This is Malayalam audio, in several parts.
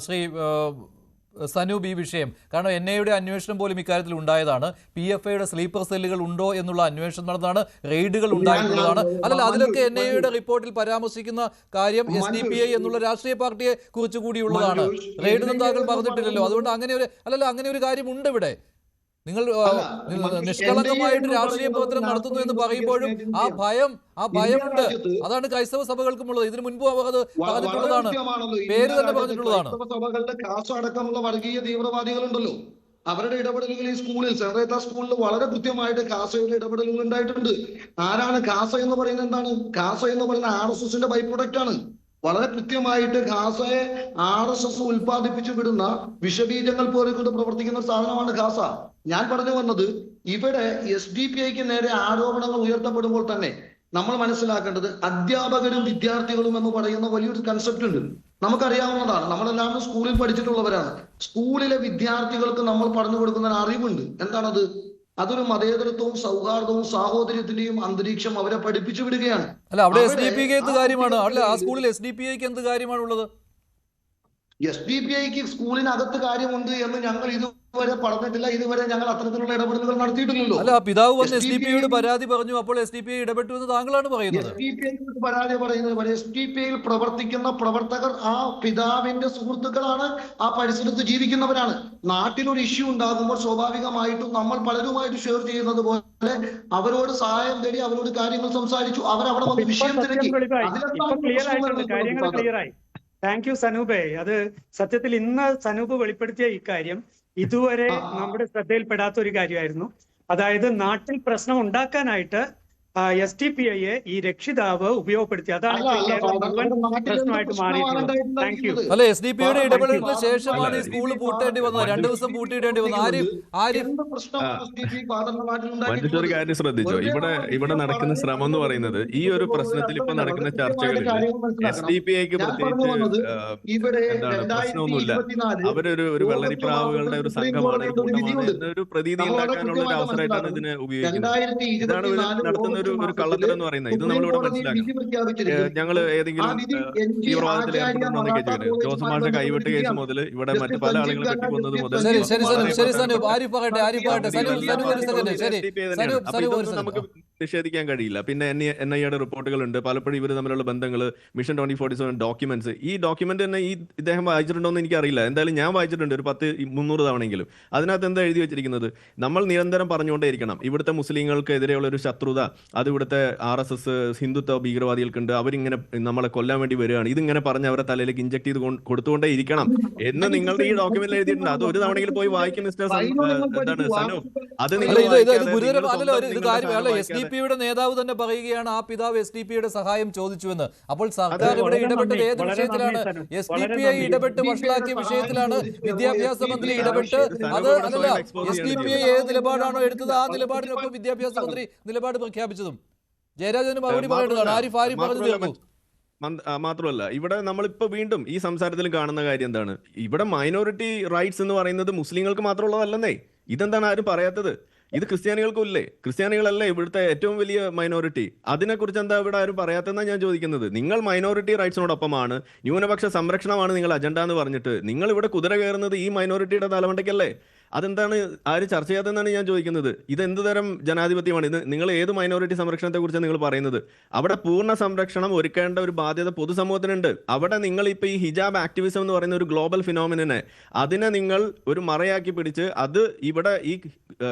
ശ്രീ സനൂപ് ഈ വിഷയം. കാരണം NIA അന്വേഷണം പോലും ഇക്കാര്യത്തിൽ ഉണ്ടായതാണ്. PFIയുടെ സ്ലീപ്പർ സെല്ലുകൾ ഉണ്ടോ എന്നുള്ള അന്വേഷണം നടന്നതാണ്. റെയ്ഡുകൾ ഉണ്ടായിട്ടുള്ളതാണ്. അല്ലല്ല, അതിലൊക്കെ NIA റിപ്പോർട്ടിൽ പരാമർശിക്കുന്ന കാര്യം SDPI എന്നുള്ള രാഷ്ട്രീയ പാർട്ടിയെ കുറിച്ച് കൂടിയുള്ളതാണ്. റെയ്ഡ് താങ്കൾ പറഞ്ഞിട്ടില്ലല്ലോ. അതുകൊണ്ട് അങ്ങനെ ഒരു കാര്യമുണ്ട് ഇവിടെ. നിങ്ങൾ നിഷ്കളങ്കമായിട്ട് രാഷ്ട്രീയ പ്രവർത്തനം നടത്തുന്നു എന്ന് പറയുമ്പോഴും ആ ഭയമുണ്ട്. അതാണ് ക്രൈസ്തവ സഭകൾക്കുമുള്ളത്. ഇതിനു മുൻപ് അവർ അത് പറഞ്ഞിട്ടുള്ളതാണ്, പേര് തന്നെ പറഞ്ഞിട്ടുള്ളതാണ്. സഭകളുടെ കാസ അടക്കമുള്ള വർഗീയ തീവ്രവാദികളുണ്ടല്ലോ, അവരുടെ ഇടപെടലുകൾ ഈ സ്കൂളിൽ, സെൻട്രേറ്റ സ്കൂളിൽ വളരെ കൃത്യമായിട്ട് കാസയുടെ ഇടപെടലുകൾ ഉണ്ടായിട്ടുണ്ട്. ആരാണ് കാസ എന്ന് പറയുന്നത്? എന്താണ് കാസ എന്ന് പറയുന്നത്? RSSന്റെ ബൈ പ്രൊഡക്റ്റ് ആണ്. വളരെ കൃത്യമായിട്ട് ഖാസയെ RSS ഉൽപ്പാദിപ്പിച്ചു വിടുന്ന വിഷബീജങ്ങൾ പോലെ കൊണ്ട് പ്രവർത്തിക്കുന്ന ഒരു സാധനമാണ് ഖാസ. ഞാൻ പറഞ്ഞു വന്നത്, ഇവിടെ SDPIക്ക് നേരെ ആരോപണങ്ങൾ ഉയർത്തപ്പെടുമ്പോൾ തന്നെ നമ്മൾ മനസ്സിലാക്കേണ്ടത് അധ്യാപകരും വിദ്യാർത്ഥികളും എന്ന് പറയുന്ന വലിയൊരു കൺസെപ്റ്റ് ഉണ്ട്. നമുക്കറിയാവുന്നതാണ്, നമ്മളെല്ലാവരും സ്കൂളിൽ പഠിച്ചിട്ടുള്ളവരാണ്. സ്കൂളിലെ വിദ്യാർത്ഥികൾക്ക് നമ്മൾ പറഞ്ഞു കൊടുക്കുന്ന അറിവുണ്ട്. എന്താണത്? അതൊരു മതേതരത്വവും സൗഹാർദ്ദവും സാഹോദര്യത്തിന്റെയും അന്തരീക്ഷം അവരെ പഠിപ്പിച്ചു വിടുകയാണ്. അല്ല, അവിടെ SDPIക്ക് എന്ത് കാര്യമാണ്? അല്ല, ആ സ്കൂളിൽ SDPIക്ക് എന്ത് കാര്യമാണുള്ളത്? SDPIക്ക് സ്കൂളിനകത്ത് കാര്യമുണ്ട് എന്ന് ഞങ്ങൾ ഇതുവരെ പറഞ്ഞിട്ടില്ല. ഇതുവരെ ഞങ്ങൾ അത്തരത്തിലുള്ള ഇടപെടലുകൾ നടത്തിയിട്ടില്ലല്ലോ. അല്ല, പിതാവ് വന്ന് SDPIയോട് പരാതി പറഞ്ഞു, അപ്പോൾ SDPI ഇടപെട്ടു എന്ന് താങ്കളാണ് പറയുന്നത്. SDPIയോട് പരാതി പറയുന്നത് SDPIയിൽ പ്രവർത്തിക്കുന്ന പ്രവർത്തകർ ആ പിതാവിന്റെ സുഹൃത്തുക്കളാണ്, ആ പരിസരത്ത് ജീവിക്കുന്നവരാണ്. നാട്ടിലൊരു ഇഷ്യൂ ഉണ്ടാകുമ്പോൾ സ്വാഭാവികമായിട്ടും നമ്മൾ പലരുമായിട്ട് ഷെയർ ചെയ്യുന്നത് പോലെ അവരോട് സഹായം തേടി, അവരോട് കാര്യങ്ങൾ സംസാരിച്ചു. അവരവിടെ വന്ന് വിഷയം തിരക്കി. താങ്ക് യു സനൂപേ. അത് സത്യത്തിൽ ഇന്ന് സനൂപ് വെളിപ്പെടുത്തിയ ഇക്കാര്യം ഇതുവരെ നമ്മുടെ ശ്രദ്ധയിൽപ്പെടാത്ത ഒരു കാര്യമായിരുന്നു. അതായത് നാട്ടിൽ പ്രശ്നം ഉണ്ടാക്കാനായിട്ട് SDPIയെ ഈ രക്ഷിതാവ് ഉപയോഗപ്പെടുത്തി. അതാണ് പ്രശ്നമായിട്ട് മാറിയിട്ടുള്ളത്. Thank you. അല്ല, SDPIയുടെ ഇടപെടലിന് ശേഷമാണ് ഈ സ്കൂൾ പൂട്ടേണ്ടി വന്നത്. 2 ദിവസം പൂട്ടിയിടേണ്ടി വന്നു. മറ്റൊരു കാര്യം ശ്രദ്ധിച്ചോ, ഇവിടെ നടക്കുന്ന ശ്രമം എന്ന് പറയുന്നത്, ഈ ഒരു പ്രശ്നത്തിൽ ഇപ്പൊ നടക്കുന്ന ചർച്ചകളിൽ SDPIക്ക് പ്രത്യേകിച്ച് എന്താണ് പ്രശ്നമൊന്നുമില്ല. അവരൊരു വെള്ളരിപ്രാവുകളുടെ ഒരു സംഘമാണ്, ഒരു കൂട്ടമാണ് എന്നൊരു പ്രതീതി ഉണ്ടാക്കാനുള്ള ഒരു അവസരമായിട്ടാണ് ഇതിനെ ഉപയോഗിക്കുന്നത്. ഇതാണ് നടത്തുന്ന ഒരു കള്ളത്തരം എന്ന് പറയുന്നത്. ഇത് നമ്മളിവിടെ മനസ്സിലാക്കണം. ഞങ്ങൾ ഏതെങ്കിലും തീവ്രവാദത്തിൽ ഏർപ്പെടുന്നുണ്ടെന്നൊക്കെ ചോദിക്കുന്നത്, ജോസഫ് മാഷ കൈവിട്ട് കേസ് മുതൽ ഇവിടെ മറ്റു പല ആളുകളെ കെട്ടിക്കൊന്നത് മുതൽ നമുക്ക് നിഷേധിക്കാൻ കഴിയില്ല. പിന്നെ NIAയുടെ റിപ്പോർട്ടുകളുണ്ട്, പലപ്പോഴും ഇവർ തമ്മിലുള്ള ബന്ധങ്ങൾ, മിഷൻ 2047 ഡോക്യുമെന്റ്സ്. ഈ ഡോക്യുമെന്റ് തന്നെ ഇദ്ദേഹം വായിച്ചിട്ടുണ്ടോ എന്ന് എനിക്കറിയില്ല. എന്തായാലും ഞാൻ വായിച്ചിട്ടുണ്ട് ഒരു 100-300 തവണയെങ്കിലും. അതിനകത്ത് എന്താ എഴുതി വെച്ചിരിക്കുന്നത്? നമ്മൾ നിരന്തരം പറഞ്ഞുകൊണ്ടേയിരിക്കണം ഇവിടുത്തെ മുസ്ലിങ്ങൾക്കെതിരെയുള്ള ഒരു ശത്രുത, അത് ഇവിടുത്തെ RSS ഹിന്ദുത്വ ഭീകരവാദികൾക്കുണ്ട്, അവരിങ്ങനെ നമ്മളെ കൊല്ലാൻ വേണ്ടി വരികയാണ്, ഇതിങ്ങനെ പറഞ്ഞ് അവരെ തലയിലേക്ക് ഇഞ്ചക്ട് ചെയ്ത് കൊടുത്തുകൊണ്ടേ ഇരിക്കണം എന്ന് നിങ്ങളുടെ ഈ ഡോക്യുമെന്റിൽ എഴുതിയിട്ടുണ്ട്. അത് ഒരു തവണയെങ്കിലും പോയി വായിക്കും മിസ്റ്റർ എന്താണ് സനു. അത് SDPIയുടെ നേതാവ് തന്നെ പറയുകയാണ് ആ പിതാവ് SDPIയുടെ സഹായം ചോദിച്ചുവെന്ന്. അപ്പോൾ സർക്കാർ ഇവിടെ ഇടപെട്ടത് ഏത് വിഷയത്തിലാണ്? SDPI ഇടപെട്ട് വഷളാക്കിയ വിഷയത്തിലാണ് വിദ്യാഭ്യാസ മന്ത്രി ഇടപെട്ട്. അത് അല്ല, SDPI ഏത് നിലപാടാണോ എടുത്തത് ആ നിലപാടിനൊപ്പം വിദ്യാഭ്യാസ മന്ത്രി നിലപാട് പ്രഖ്യാപിച്ചതും. ജയരാജന് മറുപടി പറയേണ്ടതാണ്. ആരിഫ് പറഞ്ഞു തീർന്നു. മാത്രമല്ല, ഇവിടെ നമ്മളിപ്പോ വീണ്ടും ഈ സംസാരത്തിൽ കാണുന്ന കാര്യം എന്താണ്? ഇവിടെ മൈനോറിറ്റി റൈറ്റ്സ് എന്ന് പറയുന്നത് മുസ്ലിങ്ങൾക്ക് മാത്രമുള്ളതല്ലെന്നേ. ഇതെന്താണ് ആരും പറയാത്തത്? ഇത് ക്രിസ്ത്യാനികൾക്കും ഇല്ലേ? ക്രിസ്ത്യാനികളല്ലേ ഇവിടുത്തെ ഏറ്റവും വലിയ മൈനോറിറ്റി? അതിനെക്കുറിച്ച് എന്താ ഇവിടെ ആരും പറയാത്തെന്നാണ് ഞാൻ ചോദിക്കുന്നത്. നിങ്ങൾ മൈനോറിറ്റി റൈറ്റ്സിനോടൊപ്പമാണ്, ന്യൂനപക്ഷ സംരക്ഷണമാണ് നിങ്ങൾ അജണ്ട എന്ന് പറഞ്ഞിട്ട് നിങ്ങൾ ഇവിടെ കുതിര കയറുന്നത് ഈ മൈനോറിറ്റിയുടെ തലമണ്ടയ്ക്കല്ലേ? അതെന്താണ് ആര് ചർച്ച ചെയ്യാത്തതെന്നാണ് ഞാൻ ചോദിക്കുന്നത്. ഇത് എന്ത് തരം ജനാധിപത്യമാണ് ഇത്? നിങ്ങൾ ഏത് മൈനോറിറ്റി സംരക്ഷണത്തെ കുറിച്ചാണ് നിങ്ങൾ പറയുന്നത്? അവിടെ പൂർണ്ണ സംരക്ഷണം ഒരുക്കേണ്ട ഒരു ബാധ്യത പൊതുസമൂഹത്തിനുണ്ട്. അവിടെ നിങ്ങൾ ഇപ്പൊ ഈ ഹിജാബ് ആക്ടിവിസം എന്ന് പറയുന്ന ഒരു ഗ്ലോബൽ ഫിനോമിനെ അതിനെ നിങ്ങൾ ഒരു മറയാക്കി പിടിച്ച് അത് ഇവിടെ ഈ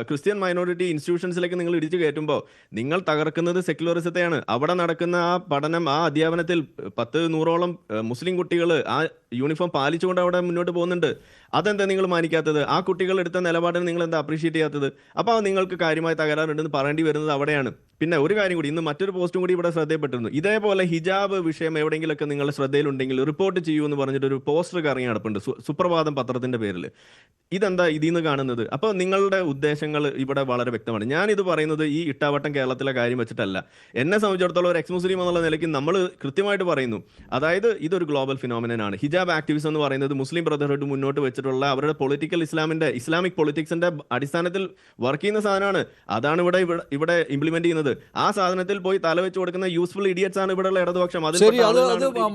ക്രിസ്ത്യൻ മൈനോറിറ്റി ഇൻസ്റ്റിറ്റ്യൂഷൻസിലേക്ക് നിങ്ങൾ ഇടിച്ചു കയറ്റുമ്പോൾ നിങ്ങൾ തകർക്കുന്നത് സെക്യുലറിസത്തെയാണ്. അവിടെ നടക്കുന്ന ആ പഠനം, ആ അധ്യാപനത്തിൽ 10-100ഓളം മുസ്ലിം കുട്ടികൾ ആ യൂണിഫോം പാലിച്ചുകൊണ്ട് അവിടെ മുന്നോട്ട് പോകുന്നുണ്ട്. അതെന്താ നിങ്ങൾ മാനിക്കാത്തത്? ആ കുട്ടികൾ എടുത്ത നിലപാടിന് നിങ്ങൾ എന്താ അപ്രീഷിയേറ്റ് ചെയ്യാത്തത്? അപ്പോൾ നിങ്ങൾക്ക് കാര്യമായ തകരാറുണ്ടെന്ന് പറയേണ്ടി വരുന്നത് അവിടെയാണ്. പിന്നെ ഒരു കാര്യം കൂടി, ഇന്ന് മറ്റൊരു പോസ്റ്റും കൂടി ഇവിടെ ശ്രദ്ധയപ്പെട്ടിരുന്നു. ഇതേപോലെ ഹിജാബ് വിഷയം എവിടെയെങ്കിലൊക്കെ നിങ്ങളുടെ ശ്രദ്ധയിലുണ്ടെങ്കിൽ റിപ്പോർട്ട് ചെയ്യൂ എന്ന് പറഞ്ഞിട്ട് ഒരു പോസ്റ്റർ കറങ്ങി നടപ്പുണ്ട് സുപ്രഭാതം പത്രത്തിന്റെ പേരിൽ. ഇതെന്താ ഇതിന്ന് കാണുന്നത്? അപ്പോൾ നിങ്ങളുടെ ഉദ്ദേശങ്ങൾ ഇവിടെ വളരെ വ്യക്തമാണ്. ഞാനിത് പറയുന്നത് ഈ ഇട്ടാവട്ടം കേരളത്തിലെ കാര്യം വെച്ചിട്ടല്ല. എന്നെ സംബന്ധിച്ചിടത്തോളം ഒരു എക്സ് മുസ്ലിം എന്നുള്ള നിലയ്ക്ക് നമ്മൾ കൃത്യമായിട്ട് പറയുന്നു, അതായത് ഇതൊരു ഗ്ലോബൽ ഫിനോമിനൻ ആണ്. ഹിജാബ് ആക്ടിവിസം എന്ന് പറയുന്നത് മുസ്ലിം ബ്രദർഹുഡ് മുന്നോട്ട് വെച്ചിട്ടുള്ള അവരുടെ പൊളിറ്റിക്കൽ ഇസ്ലാമിന്റെ ഇസ്ലാമിക് പൊളിറ്റിക്സിന്റെ അടിസ്ഥാനത്തിൽ വർക്ക് ചെയ്യുന്ന സാധനമാണ്. അതാണ് ഇവിടെ ഇംപ്ലിമെന്റ് ചെയ്യുന്നത്. ആ സാധനത്തിൽ പോയി തലവെച്ച് കൊടുക്കുന്ന യൂസ്ഫുൾ ഇഡിയറ്റ്സ് ആണ് ഇവിടെയുള്ള ഇടതുപക്ഷം. ശരി, അത്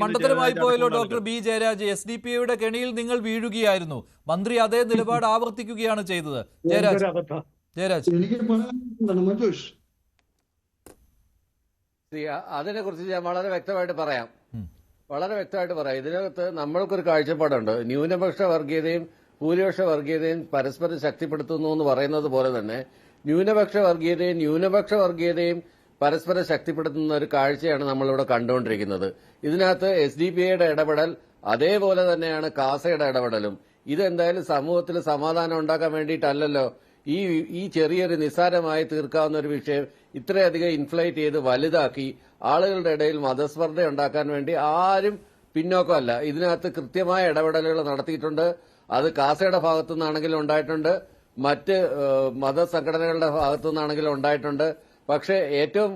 മണ്ടത്തരമായി പോയല്ലോ ഡോക്ടർ ബി ജയരാജ്. SDPIയുടെ കെണിയിൽ നിങ്ങൾ വീഴുകയായിരുന്നു. മന്ത്രി അതേ നിലപാട് ആവർത്തിക്കുകയാണ് ചെയ്തത്. ജയരാജ് എനിക്ക് പറയാനുള്ളതാണ് മഞ്ജുഷ്. അതിനെ കുറിച്ച് ഞാൻ വളരെ വ്യക്തമായിട്ട് പറയാം. ഇതിനകത്ത് നമ്മൾക്കൊരു കാഴ്ചപ്പാടുണ്ട്. ന്യൂനപക്ഷ വർഗീയതയും ഭൂരിപക്ഷ വർഗീയതയും പരസ്പരം ശക്തിപ്പെടുത്തുന്നു എന്ന് പറയുന്നത് പോലെ തന്നെ ന്യൂനപക്ഷ വർഗീയതയും പരസ്പരം ശക്തിപ്പെടുത്തുന്ന ഒരു കാഴ്ചയാണ് നമ്മളിവിടെ കണ്ടുകൊണ്ടിരിക്കുന്നത്. ഇതിനകത്ത് SDPIയുടെ ഇടപെടൽ അതേപോലെ തന്നെയാണ് കാസയുടെ ഇടപെടലും. ഇതെന്തായാലും സമൂഹത്തിൽ സമാധാനം ഉണ്ടാക്കാൻ വേണ്ടിയിട്ടല്ലല്ലോ. ഈ ചെറിയൊരു നിസ്സാരമായി തീർക്കാവുന്ന ഒരു വിഷയം ഇത്രയധികം ഇൻഫ്ലേറ്റ് ചെയ്ത് വലുതാക്കി ആളുകളുടെ ഇടയിൽ മതസ്പർദ്ധ ഉണ്ടാക്കാൻ വേണ്ടി ആരും പിന്നോക്കമല്ല. ഇതിനകത്ത് കൃത്യമായ ഇടപെടലുകൾ നടത്തിയിട്ടുണ്ട്. അത് കാസയുടെ ഭാഗത്തു നിന്നാണെങ്കിലും ഉണ്ടായിട്ടുണ്ട്, മറ്റ് മതസംഘടനകളുടെ ഭാഗത്തു നിന്നാണെങ്കിലും ഉണ്ടായിട്ടുണ്ട്. പക്ഷേ ഏറ്റവും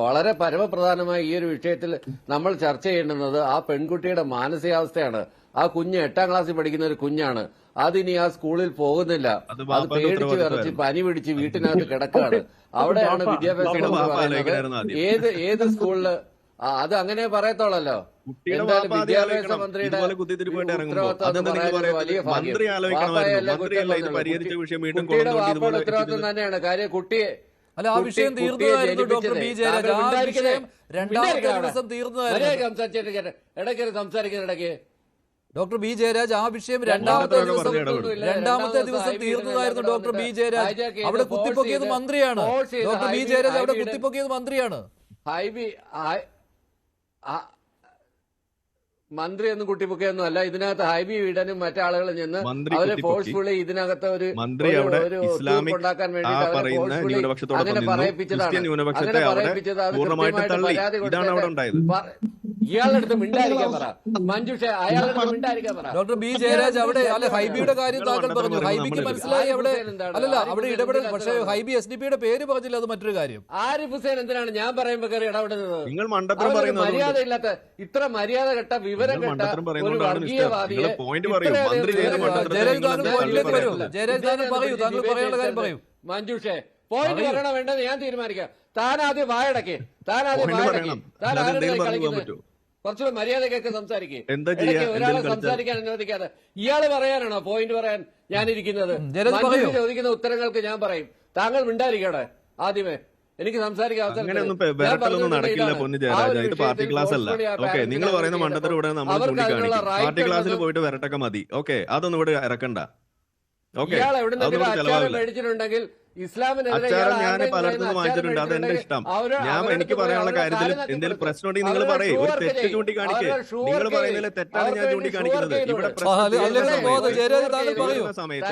വളരെ പരമപ്രധാനമായ ഈ ഒരു വിഷയത്തിൽ നമ്മൾ ചർച്ച ചെയ്യേണ്ടുന്നത് ആ പെൺകുട്ടിയുടെ മാനസികാവസ്ഥയാണ്. ആ കുഞ്ഞ് 8ാം ക്ലാസ്സിൽ പഠിക്കുന്ന ഒരു കുഞ്ഞാണ്. അതിനി ആ സ്കൂളിൽ പോകുന്നില്ല. അത് പേടിച്ച് വിറച്ച് പനി പിടിച്ച് വീട്ടിനകത്ത് കിടക്കുകയാണ്. അവിടെയാണ് വിദ്യാഭ്യാസം പറയുന്നത്. ഏത് സ്കൂളില് അത് അങ്ങനെ പറയത്തോളല്ലോ. എന്തായാലും വിദ്യാഭ്യാസ മന്ത്രിയുടെ കുട്ടിയുടെ വാപ്പയുടെ ഉത്തരവാദിത്വം തന്നെയാണ്. കാര്യം കുട്ടിയെ അല്ല, ആ വിഷയം തീർന്നതായിരുന്നു ഡോക്ടർ ബി ജയരാജ്. ആ വിഷയം രണ്ടാമത്തെ ദിവസം തീർന്നതായിരുന്നു. ഇടയ്ക്ക് ഡോക്ടർ ബി ജയരാജ്, ആ വിഷയം രണ്ടാമത്തെ ദിവസം തീർന്നതായിരുന്നു ഡോക്ടർ ബി ജയരാജ്. അവിടെ കുത്തിപ്പൊക്കിയത് മന്ത്രിയാണ്. ഡോക്ടർ ബി ജയരാജ് അവിടെ കുത്തിപ്പൊക്കിയത് മന്ത്രിയാണ്. മന്ത്രിയൊന്നും കുട്ടിപ്പൊക്കെയൊന്നും അല്ല. ഇതിനകത്ത് ഹൈബി വീടനും മറ്റാളുകളും ചെന്ന് അവരെ ഫോഴ്സ്ഫുള്ളി ഇതിനകത്ത് ഒരു ഉണ്ടാക്കാൻ വേണ്ടിയിട്ട് അങ്ങനെ പറയിപ്പിച്ചതാണ്. ഇയാളുടെ അടുത്ത് മിണ്ടായിരിക്കാൻ പറ മഞ്ജുഷ, അയാളുടെ അടുത്ത് മിണ്ടായിരിക്കാൻ പറ. ഡോക്ടർ ബി ജയരാജ് അവിടെ അല്ല, ഹൈബിയുടെ കാര്യം താങ്കൾ പറഞ്ഞു. ഹൈബിക്ക് മനസ്സിലായി അവിടെ അല്ലല്ല അവിടെ ഇടപെടൽ. പക്ഷേ ഹൈബി SDPIയുടെ പേര് പറഞ്ഞില്ല, അത് മറ്റൊരു കാര്യം. ആരിഫ് ഹുസൈൻ എന്തിനാണ് ഞാൻ പറയുമ്പോ കയറി ഇടപെടുന്നത്? നിങ്ങൾ മര്യാദ ഇല്ലാത്ത ഇത്ര മര്യാദ കെട്ട വിവരം കെട്ട ഒരു വർഗീയവാദിയെ മഞ്ജുഷേ പോയിന്റ് പറയണ വേണ്ടെന്ന് ഞാൻ തീരുമാനിക്കാം. താനാദ്യം വായടക്കേ, കളിക്കുന്നത് കുറച്ചുകൂടെ മര്യാദക്കൊക്കെ സംസാരിക്കേ. ഒരാളെ സംസാരിക്കാൻ അനുവദിക്കാതെ ഇയാള് പറയാനാണോ പോയിന്റ് പറയാൻ ഞാനിരിക്കുന്നത്? ചോദിക്കുന്ന ഉത്തരങ്ങൾക്ക് ഞാൻ പറയും. താങ്കൾ മിണ്ടായിരിക്കട്ടെ ആദ്യമേ. എനിക്ക് സംസാരിക്കാൻ നടക്കില്ല പൊന്നു ജയരാജ. ഇത് പാർട്ടി ക്ലാസ് അല്ല. ഓക്കെ, നിങ്ങൾ പറയുന്ന മണ്ടത്തിൽ ഇവിടെ നമ്മൾ ചൂണ്ടിക്കാണിക്കും. പാർട്ടി ക്ലാസ്സിൽ പോയിട്ട് വരട്ടൊക്കെ മതി. ഓക്കെ, അതൊന്നും ഇവിടെ ഇറക്കണ്ട. ഓക്കെ, മേടിച്ചിട്ടുണ്ടെങ്കിൽ അച്ചാരം ഞാൻ പലയിടത്തുനിന്ന് വാങ്ങിച്ചിട്ടുണ്ട്. അത് എന്റെ ഇഷ്ടം. എനിക്ക് പറയാനുള്ള കാര്യത്തിൽ എന്തെങ്കിലും പ്രശ്നം ഉണ്ടെങ്കിൽ നിങ്ങൾ പറയും. ഒരു തെറ്റ് ചൂണ്ടിക്കാണിക്കേ. നിങ്ങൾ പറയുന്നതിൽ തെറ്റാണ് ഞാൻ ചൂണ്ടിക്കാണിക്കുന്നത്. ഇവിടെ സമയത്ത്